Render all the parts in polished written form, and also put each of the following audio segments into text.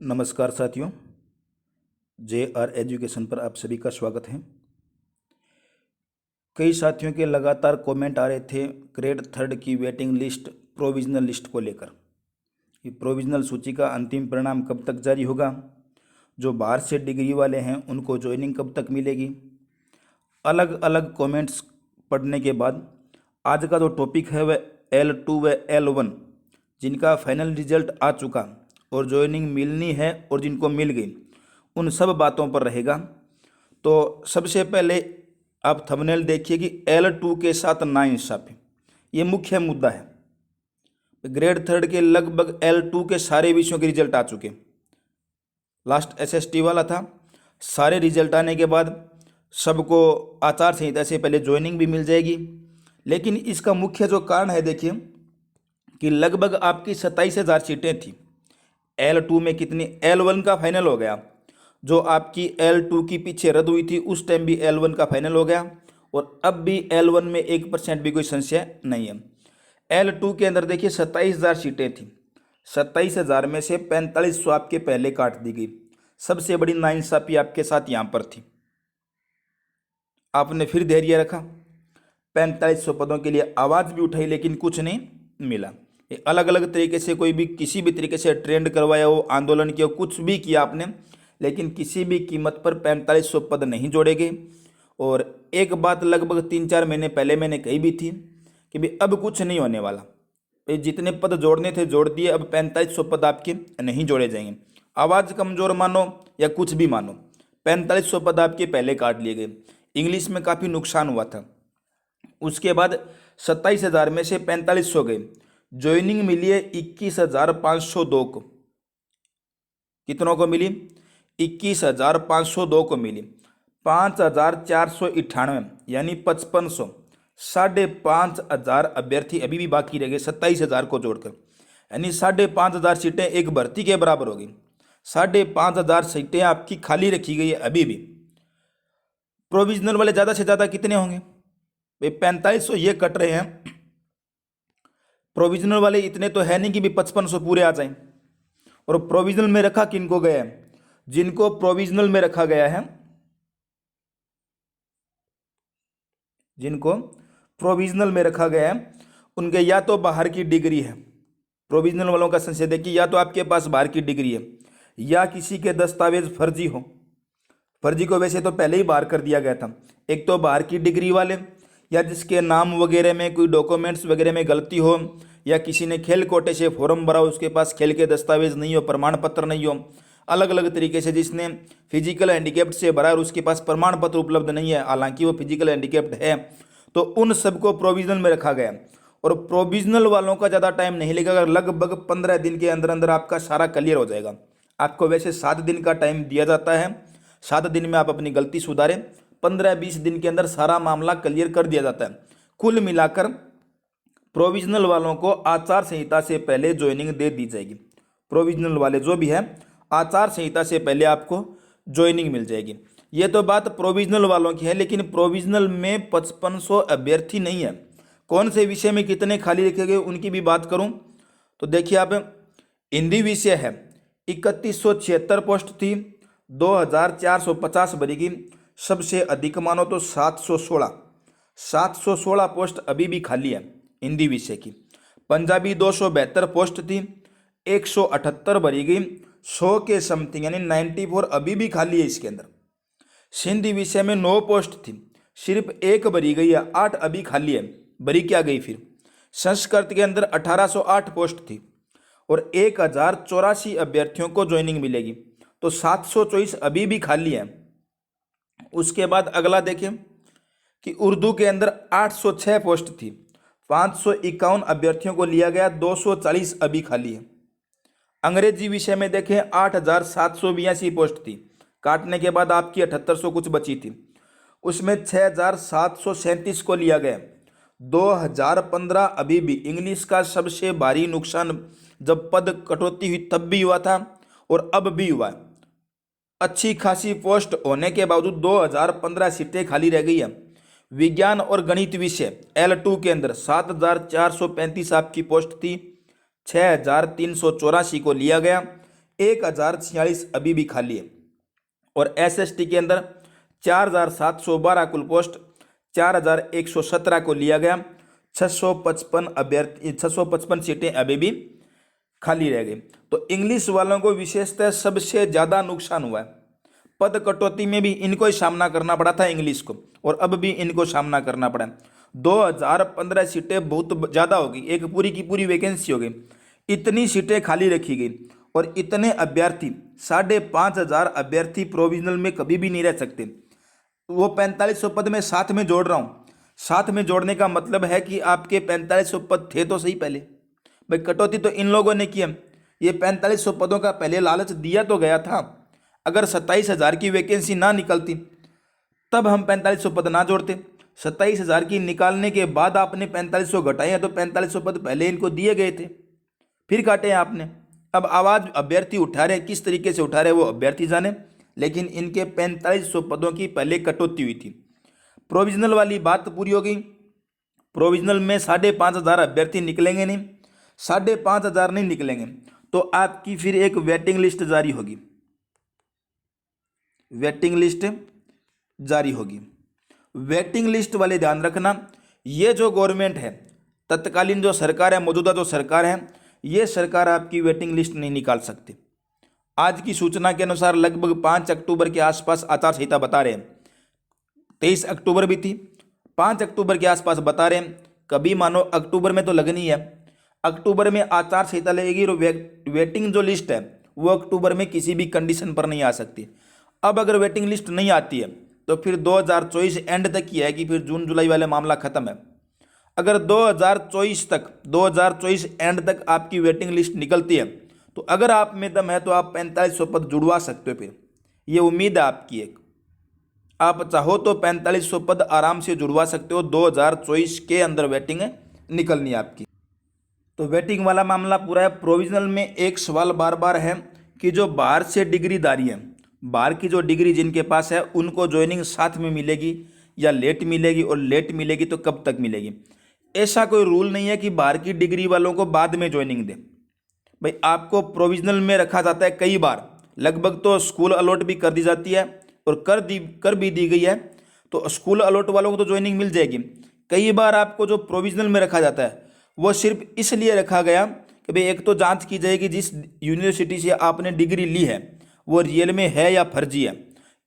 नमस्कार साथियों, JR education पर आप सभी का स्वागत है। कई साथियों के लगातार कमेंट आ रहे थे ग्रेड थर्ड की वेटिंग लिस्ट प्रोविजनल लिस्ट को लेकर। ये प्रोविजनल सूची का अंतिम परिणाम कब तक जारी होगा, जो बाहर से डिग्री वाले हैं उनको ज्वाइनिंग कब तक मिलेगी। अलग अलग कमेंट्स पढ़ने के बाद आज का जो टॉपिक है वह L2 व L1 जिनका फाइनल रिजल्ट आ चुका और ज्वाइनिंग मिलनी है और जिनको मिल गई, उन सब बातों पर रहेगा। तो सबसे पहले आप थंबनेल देखिए कि L2 के साथ नाइंसाफी, ये मुख्य मुद्दा है। ग्रेड थर्ड के लगभग L2 के सारे विषयों के रिजल्ट आ चुके। लास्ट SST वाला था, सारे रिजल्ट आने के बाद सबको आचार संहिता से पहले ज्वाइनिंग भी मिल जाएगी। लेकिन इसका मुख्य जो कारण है, देखिए कि लगभग आपकी 27,000 सीटें थी। L2 में कितनी, L1 का फाइनल हो गया। जो आपकी L2 की पीछे रद्द हुई थी उस टाइम भी L1 का फाइनल हो गया और अब भी L1 में 1% भी कोई संशय नहीं है। L2 के अंदर देखिए 27,000 सीटें थी, 27,000 में से 4500 आपके पहले काट दी गई। सबसे बड़ी नाइंसाफी आपके साथ यहाँ पर थी। आपने फिर धैर्य रखा, 4500 पदों के लिए आवाज़ भी उठाई लेकिन कुछ नहीं मिला। अलग अलग तरीके से कोई भी किसी भी तरीके से ट्रेंड करवाया हो, आंदोलन किया हो, कुछ भी किया आपने, लेकिन किसी भी कीमत पर 4500 पद नहीं जोड़े गए। और एक बात लगभग 3-4 महीने पहले मैंने कही भी थी कि भाई अब कुछ नहीं होने वाला, भाई जितने पद जोड़ने थे जोड़ दिए, अब 4500 पद आपके नहीं जोड़े जाएंगे। आवाज़ कमज़ोर मानो या कुछ भी मानो, 4500 पद आपके पहले काट लिए गए। इंग्लिश में काफ़ी नुकसान हुआ था। उसके बाद 27,000 में से 4500 गए, ज्वाइनिंग मिली है 21,502 को। कितनों को मिली? 21,502 को मिली। 5,498 यानी 5500, 5,500 अभ्यर्थी अभी भी बाकी रह गए 27,000 को जोड़कर, यानी 5,500 सीटें एक भर्ती के बराबर होगी। 5,500 सीटें आपकी खाली रखी गई है अभी भी। प्रोविजनल वाले ज़्यादा से ज़्यादा कितने होंगे भाई? 4500 ये कट रहे हैं। प्रोविजनल वाले इतने तो है नहीं कि भी 5500 पूरे आ जाएं। और प्रोविजनल में रखा किनको गया है? जिनको प्रोविजनल में रखा गया है, जिनको प्रोविजनल में रखा गया है उनके या तो बाहर की डिग्री है। प्रोविजनल वालों का संशय देखिए, या तो आपके पास बाहर की डिग्री है या किसी के दस्तावेज फर्जी हो। फर्जी को वैसे तो पहले ही बाहर कर दिया गया था। एक तो बाहर की डिग्री वाले, या जिसके नाम वगैरह में कोई डॉक्यूमेंट्स वगैरह में गलती हो, या किसी ने खेल कोटे से फॉर्म भरा हो, उसके पास खेल के दस्तावेज नहीं हो, प्रमाण पत्र नहीं हो। अलग अलग तरीके से जिसने फिजिकल हैंडीकेप्ट से भरा और उसके पास प्रमाण पत्र उपलब्ध नहीं है, हालांकि वो फिजिकल हैंडीकेप्ट है, तो उन सबको प्रोविजनल में रखा गया। और प्रोविजनल वालों का ज़्यादा टाइम नहीं लगेगा, लगभग 15 दिन के अंदर अंदर आपका सारा क्लियर हो जाएगा। आपको वैसे 7 दिन का टाइम दिया जाता है, 7 दिन में आप अपनी गलती सुधारें, 15-20 दिन के अंदर सारा मामला क्लियर कर दिया जाता है। कुल मिलाकर प्रोविजनल वालों को आचार संहिता से पहले ज्वाइनिंग दे दी जाएगी। प्रोविजनल वाले जो भी है, आचार संहिता से पहले आपको ज्वाइनिंग मिल जाएगी। ये तो बात प्रोविजनल वालों की है, लेकिन प्रोविजनल में 5500 अभ्यर्थी नहीं है। कौन से विषय में कितने खाली रखे गए उनकी भी बात करूं तो देखिए आप, हिंदी विषय है 3176 पोस्ट थी, 2,450 भरी गई। सबसे अधिक मानो तो 716 पोस्ट अभी भी खाली है हिंदी विषय की। पंजाबी 272 पोस्ट थी, 178 भरी गई, 100 के समथिंग यानी 94 अभी भी खाली है इसके अंदर। सिंधी विषय में 9 पोस्ट थी, सिर्फ 1 भरी गई है, 8 अभी खाली है। भरी क्या गई फिर? संस्कृत के अंदर 1808 पोस्ट थी और 1,084 अभ्यर्थियों को ज्वाइनिंग मिलेगी, तो 724 अभी भी खाली है। उसके बाद अगला देखें कि उर्दू के अंदर 806 पोस्ट थी, 551 अभ्यर्थियों को लिया गया, 240 अभी खाली है। अंग्रेजी विषय में देखें 8,782 पोस्ट थी, काटने के बाद आपकी 7,800 कुछ बची थी, उसमें 6,737 को लिया गया, 2,015 अभी भी। इंग्लिश का सबसे भारी नुकसान जब पद कटौती हुई तब भी हुआ था और अब भी हुआ। अच्छी खासी पोस्ट होने के बावजूद 2,015 सीटें खाली रह गई है। विज्ञान और गणित विषय L2 के अंदर 7,435 आपकी पोस्ट थी, 6,384 को लिया गया, 1046 अभी भी खाली है। और SST के अंदर 4712 कुल पोस्ट 4117 को लिया गया। 655 अभ्यर्थी 655 सीटें अभी भी खाली रह गई। तो इंग्लिश वालों को विशेषतः सबसे ज़्यादा नुकसान हुआ है। पद कटौती में भी इनको ही सामना करना पड़ा था इंग्लिश को, और अब भी इनको सामना करना पड़ा। 2015 सीटें बहुत ज़्यादा हो गई, एक पूरी की पूरी वैकेंसी हो गई। इतनी सीटें खाली रखी गई और इतने अभ्यर्थी 5500 अभ्यर्थी प्रोविजनल में कभी भी नहीं रह सकते। वो 4500 पद में साथ में जोड़ रहा हूँ। साथ में जोड़ने का मतलब है कि आपके 4500 पद थे तो सही पहले, भाई कटौती तो इन लोगों ने किया। ये 4500 पदों का पहले लालच दिया तो गया था। अगर 27,000 की वैकेंसी ना निकलती तब हम 4500 पद ना जोड़ते। 27,000 की निकालने के बाद आपने 4500 घटाए हैं, तो 4500 पद पहले इनको दिए गए थे, फिर काटे हैं आपने। अब आवाज़ अभ्यर्थी उठा रहे हैं, किस तरीके से उठा रहे हैं वो अभ्यर्थी जाने, लेकिन इनके 4500 पदों की पहले कटौती हुई थी। प्रोविजनल वाली बात पूरी हो गई। प्रोविजनल में 5500 अभ्यर्थी निकलेंगे नहीं, 5500 नहीं निकलेंगे तो आपकी फिर एक वेटिंग लिस्ट जारी होगी। वेटिंग लिस्ट जारी होगी। वेटिंग लिस्ट वाले ध्यान रखना, ये जो गवर्नमेंट है, तत्कालीन जो सरकार है, मौजूदा जो सरकार है, ये सरकार आपकी वेटिंग लिस्ट नहीं निकाल सकती। आज की सूचना के अनुसार लगभग 5 अक्टूबर के आसपास आचार संहिता बता रहे हैं, 23 अक्टूबर भी थी, 5 अक्टूबर के आसपास बता रहे हैं। कभी मानो अक्टूबर में तो लगनी है, अक्टूबर में आचार संहिता लगेगी और वेटिंग जो लिस्ट है वो अक्टूबर में किसी भी कंडीशन पर नहीं आ सकती। अब अगर वेटिंग लिस्ट नहीं आती है तो फिर 2024 एंड तक ही है कि फिर जून जुलाई वाला मामला खत्म है। अगर 2024 एंड तक आपकी वेटिंग लिस्ट निकलती है तो अगर आप में दम है तो आप 4500 पद जुड़वा सकते हो। फिर ये उम्मीद है आपकी एक, आप चाहो तो 4500 पद आराम से जुड़वा सकते हो। 2024 के अंदर वेटिंग निकलनी है आपकी। तो वेटिंग वाला मामला पूरा है। प्रोविजनल में एक सवाल बार बार है कि जो बाहर से डिग्रीधारी है, बाहर की जो डिग्री जिनके पास है, उनको ज्वाइनिंग साथ में मिलेगी या लेट मिलेगी, और लेट मिलेगी तो कब तक मिलेगी। ऐसा कोई रूल नहीं है कि बाहर की डिग्री वालों को बाद में ज्वाइनिंग दे। भाई आपको प्रोविजनल में रखा जाता है, कई बार लगभग तो स्कूल अलॉट भी कर दी जाती है और कर भी दी गई है, तो स्कूल अलॉट वालों को तो ज्वाइनिंग मिल जाएगी। कई बार आपको जो प्रोविजनल में रखा जाता है वो सिर्फ इसलिए रखा गया कि भाई एक तो जांच की जाएगी जिस यूनिवर्सिटी से आपने डिग्री ली है वो रियल में है या फर्जी है,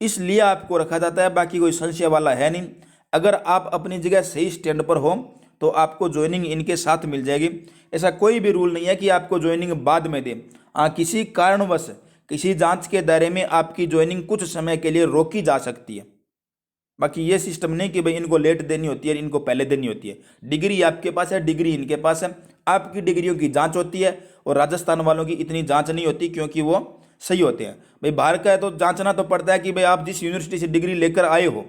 इसलिए आपको रखा जाता है। बाकी कोई संशय वाला है नहीं। अगर आप अपनी जगह सही स्टैंड पर हो तो आपको ज्वाइनिंग इनके साथ मिल जाएगी। ऐसा कोई भी रूल नहीं है कि आपको ज्वाइनिंग बाद में दे। हाँ, किसी कारणवश किसी जांच के दायरे में आपकी ज्वाइनिंग कुछ समय के लिए रोकी जा सकती है। बाकी ये सिस्टम नहीं कि भाई इनको लेट देनी होती है, इनको पहले देनी होती है। डिग्री आपके पास है, डिग्री इनके पास है, आपकी डिग्रियों की जांच होती है। और राजस्थान वालों की इतनी जांच नहीं होती क्योंकि वो सही होते हैं। भाई बाहर का है तो जांचना तो पड़ता है कि भाई आप जिस यूनिवर्सिटी से डिग्री लेकर आए हो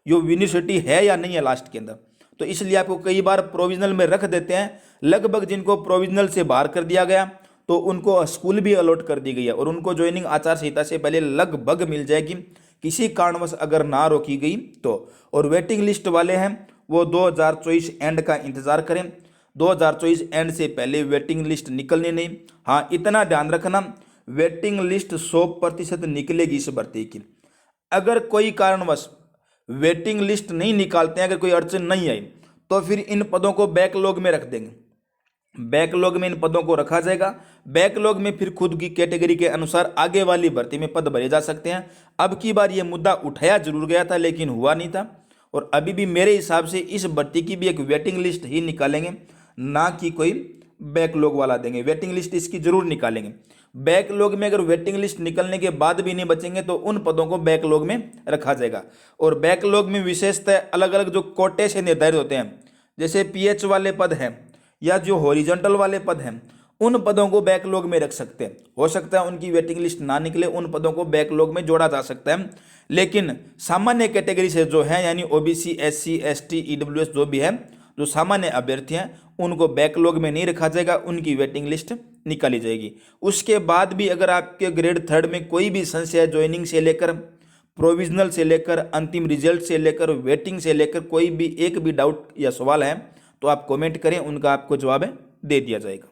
यो यूनिवर्सिटी है या नहीं है लास्ट के अंदर। तो इसलिए आपको कई बार प्रोविजनल में रख देते हैं। लगभग जिनको प्रोविजनल से बाहर कर दिया गया तो उनको स्कूल भी अलॉट कर दी गई है और उनको ज्वाइनिंग आचार संहिता से पहले लगभग मिल जाएगी, किसी कारणवश अगर ना रोकी गई तो। और वेटिंग लिस्ट वाले हैं वो 2024 एंड का इंतजार करें। 2024 एंड से पहले वेटिंग लिस्ट निकलनी नहीं। हाँ, इतना ध्यान रखना, वेटिंग लिस्ट 100% निकलेगी इस भर्ती की। अगर कोई कारणवश वेटिंग लिस्ट नहीं निकालते हैं, अगर कोई अड़चन नहीं आई तो फिर इन पदों को बैकलॉग में रख देंगे। बैकलॉग में इन पदों को रखा जाएगा। बैकलॉग में फिर खुद की कैटेगरी के अनुसार आगे वाली भर्ती में पद भरे जा सकते हैं। अब की बार ये मुद्दा उठाया जरूर गया था लेकिन हुआ नहीं था, और अभी भी मेरे हिसाब से इस भर्ती की भी एक वेटिंग लिस्ट ही निकालेंगे, ना कि कोई बैकलॉग वाला देंगे। वेटिंग लिस्ट इसकी जरूर निकालेंगे। बैकलॉग में अगर वेटिंग लिस्ट निकलने के बाद भी नहीं बचेंगे तो उन पदों को बैकलॉग में रखा जाएगा। और बैकलॉग में विशेषतः अलग अलग जो कोटे से निर्धारित होते हैं, जैसे पीएच वाले पद हैं या जो हॉरिजॉन्टल वाले पद हैं, उन पदों को बैकलॉग में रख सकते हैं। हो सकता है उनकी वेटिंग लिस्ट ना निकले, उन पदों को बैकलॉग में जोड़ा जा सकता है। लेकिन सामान्य कैटेगरी से जो है, यानी ओबीसी, एससी, एसटी, ईडब्ल्यूएस जो भी है, जो सामान्य अभ्यर्थी हैं, उनको बैकलॉग में नहीं रखा जाएगा, उनकी वेटिंग लिस्ट निकाली जाएगी। उसके बाद भी अगर आपके ग्रेड 3 में कोई भी संशय है, ज्वाइनिंग से लेकर, प्रोविजनल से लेकर, अंतिम रिजल्ट से लेकर, वेटिंग से लेकर कोई भी एक भी डाउट या सवाल है तो आप कमेंट करें, उनका आपको जवाब दे दिया जाएगा।